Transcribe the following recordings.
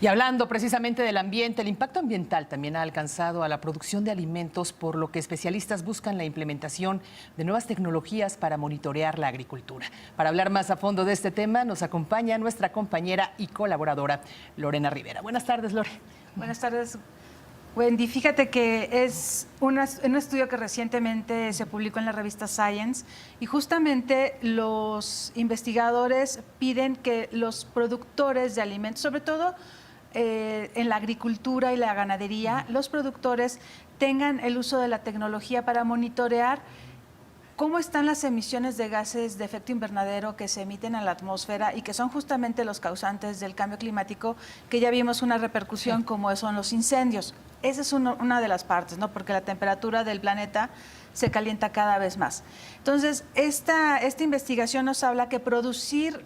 Y hablando precisamente del ambiente, el impacto ambiental también ha alcanzado a la producción de alimentos, por lo que especialistas buscan la implementación de nuevas tecnologías para monitorear la agricultura. Para hablar más a fondo de este tema, nos acompaña nuestra compañera y colaboradora Lorena Rivera. Buenas tardes, Lore. Buenas tardes, Wendy. Fíjate que es un estudio que recientemente se publicó en la revista Science y justamente los investigadores piden que los productores de alimentos, sobre todo en la agricultura y la ganadería, los productores tengan el uso de la tecnología para monitorear cómo están las emisiones de gases de efecto invernadero que se emiten a la atmósfera y que son justamente los causantes del cambio climático, que ya vimos una repercusión como son los incendios. Esa es una de las partes, ¿no? Porque la temperatura del planeta se calienta cada vez más. Entonces, esta investigación nos habla que producir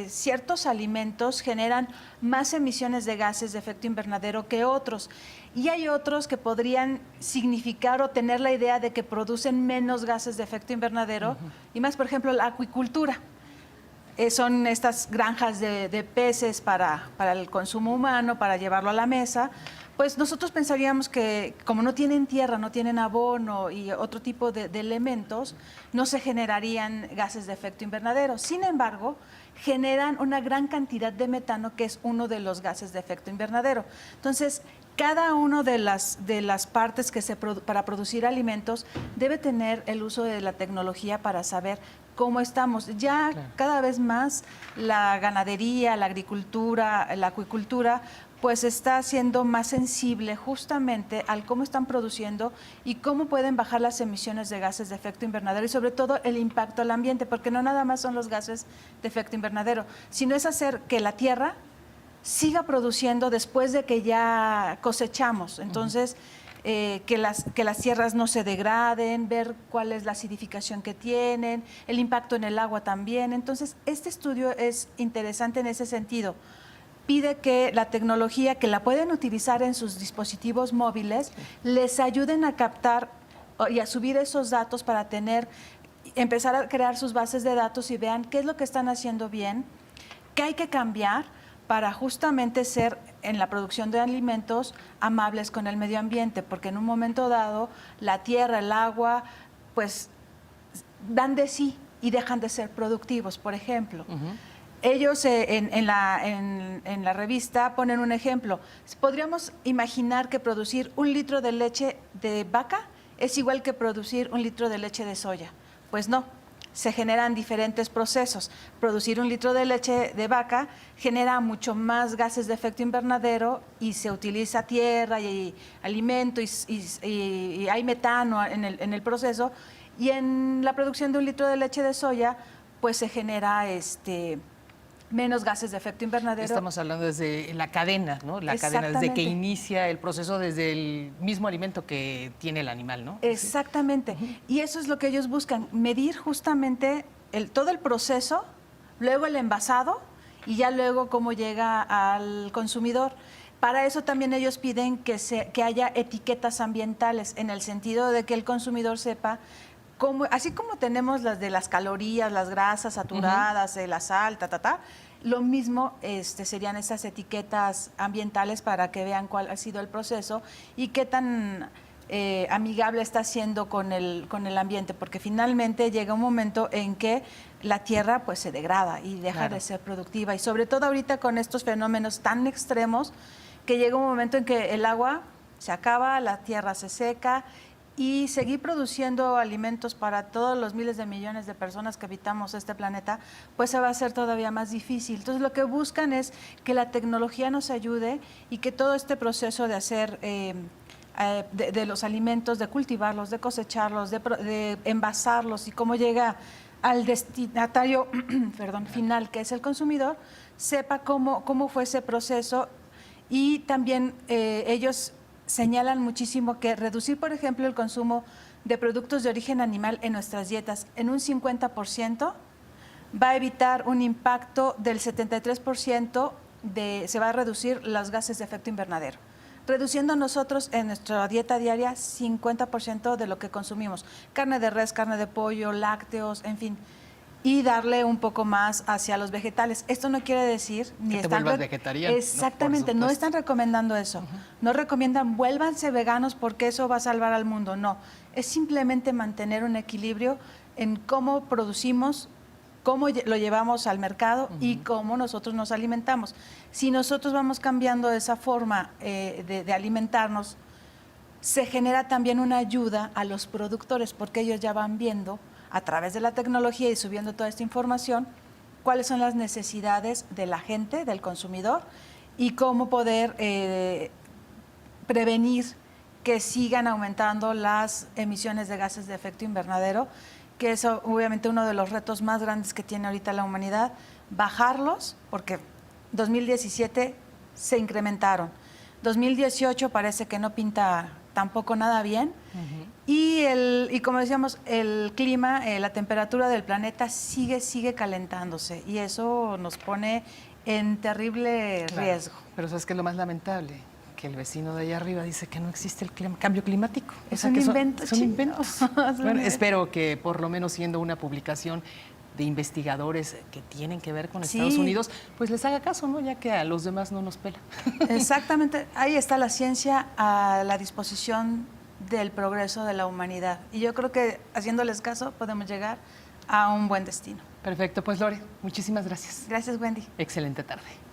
ciertos alimentos generan más emisiones de gases de efecto invernadero que otros. Y hay otros que podrían significar o tener la idea de que producen menos gases de efecto invernadero, y más, por ejemplo, la acuicultura. Son estas granjas de peces para el consumo humano, para llevarlo a la mesa. Pues nosotros pensaríamos que como no tienen tierra, no tienen abono y otro tipo de elementos, no se generarían gases de efecto invernadero. Sin embargo, generan una gran cantidad de metano, que es uno de los gases de efecto invernadero. Entonces, cada una de las partes que para producir alimentos debe tener el uso de la tecnología para saber cómo estamos. Ya cada vez más la ganadería, la agricultura, la acuicultura, pues está siendo más sensible justamente al cómo están produciendo y cómo pueden bajar las emisiones de gases de efecto invernadero y sobre todo el impacto al ambiente, porque no nada más son los gases de efecto invernadero, sino es hacer que la tierra siga produciendo después de que ya cosechamos. Entonces, que las tierras no se degraden, ver cuál es la acidificación que tienen, el impacto en el agua también. Entonces, este estudio es interesante en ese sentido. Pide que la tecnología, que la pueden utilizar en sus dispositivos móviles, les ayuden a captar y a subir esos datos para empezar a crear sus bases de datos y vean qué es lo que están haciendo bien, qué hay que cambiar para justamente ser en la producción de alimentos amables con el medio ambiente, porque en un momento dado la tierra, el agua, pues dan de sí y dejan de ser productivos, por ejemplo. Ellos en la revista ponen un ejemplo. Podríamos imaginar que producir 1 litro de leche de vaca es igual que producir 1 litro de leche de soya. Pues no, se generan diferentes procesos. Producir 1 litro de leche de vaca genera mucho más gases de efecto invernadero y se utiliza tierra y alimento y hay metano en el proceso. Y en la producción de 1 litro de leche de soya, pues se genera menos gases de efecto invernadero. Estamos hablando desde la cadena, ¿no? La cadena, desde que inicia el proceso, desde el mismo alimento que tiene el animal, ¿no? Exactamente. Y eso es lo que ellos buscan, medir justamente todo el proceso, luego el envasado y ya luego cómo llega al consumidor. Para eso también ellos piden que haya etiquetas ambientales, en el sentido de que el consumidor sepa así como tenemos las de las calorías, las grasas saturadas, la sal, lo mismo serían esas etiquetas ambientales para que vean cuál ha sido el proceso y qué tan amigable está siendo con el ambiente, porque finalmente llega un momento en que la tierra pues se degrada y deja de ser productiva, y sobre todo ahorita con estos fenómenos tan extremos, que llega un momento en que el agua se acaba, la tierra se seca, y seguir produciendo alimentos para todos los miles de millones de personas que habitamos este planeta, pues se va a hacer todavía más difícil. Entonces, lo que buscan es que la tecnología nos ayude y que todo este proceso de hacer de los alimentos, de cultivarlos, de cosecharlos, de envasarlos y cómo llega al destinatario final, que es el consumidor, sepa cómo fue ese proceso. Y también ellos señalan muchísimo que reducir, por ejemplo, el consumo de productos de origen animal en nuestras dietas en un 50% va a evitar un impacto del 73%, se va a reducir los gases de efecto invernadero, reduciendo nosotros en nuestra dieta diaria 50% de lo que consumimos, carne de res, carne de pollo, lácteos, en fin. y darle un poco más hacia los vegetales. Esto no quiere decir ni que te vuelvas vegetariano. Exactamente, no están recomendando eso. No recomiendan vuélvanse veganos porque eso va a salvar al mundo. No, es simplemente mantener un equilibrio en cómo producimos, cómo lo llevamos al mercado y cómo nosotros nos alimentamos. Si nosotros vamos cambiando esa forma de alimentarnos, se genera también una ayuda a los productores porque ellos ya van viendo a través de la tecnología y subiendo toda esta información cuáles son las necesidades de la gente, del consumidor y cómo poder prevenir que sigan aumentando las emisiones de gases de efecto invernadero, que es obviamente uno de los retos más grandes que tiene ahorita la humanidad, bajarlos, porque 2017 se incrementaron, 2018 parece que no pinta tampoco nada bien, y como decíamos, el clima, la temperatura del planeta sigue calentándose, y eso nos pone en terrible riesgo. Pero ¿sabes qué es lo más lamentable? Que el vecino de allá arriba dice que no existe el cambio climático. Es un invento. Son inventos. Bueno, espero que por lo menos siendo una publicación de investigadores que tienen que ver con Estados Unidos, pues les haga caso, ¿no? Ya que a los demás no nos pela. Exactamente. Ahí está la ciencia a la disposición del progreso de la humanidad. Y yo creo que haciéndoles caso podemos llegar a un buen destino. Perfecto. Pues Lore, muchísimas gracias. Gracias, Wendy. Excelente tarde.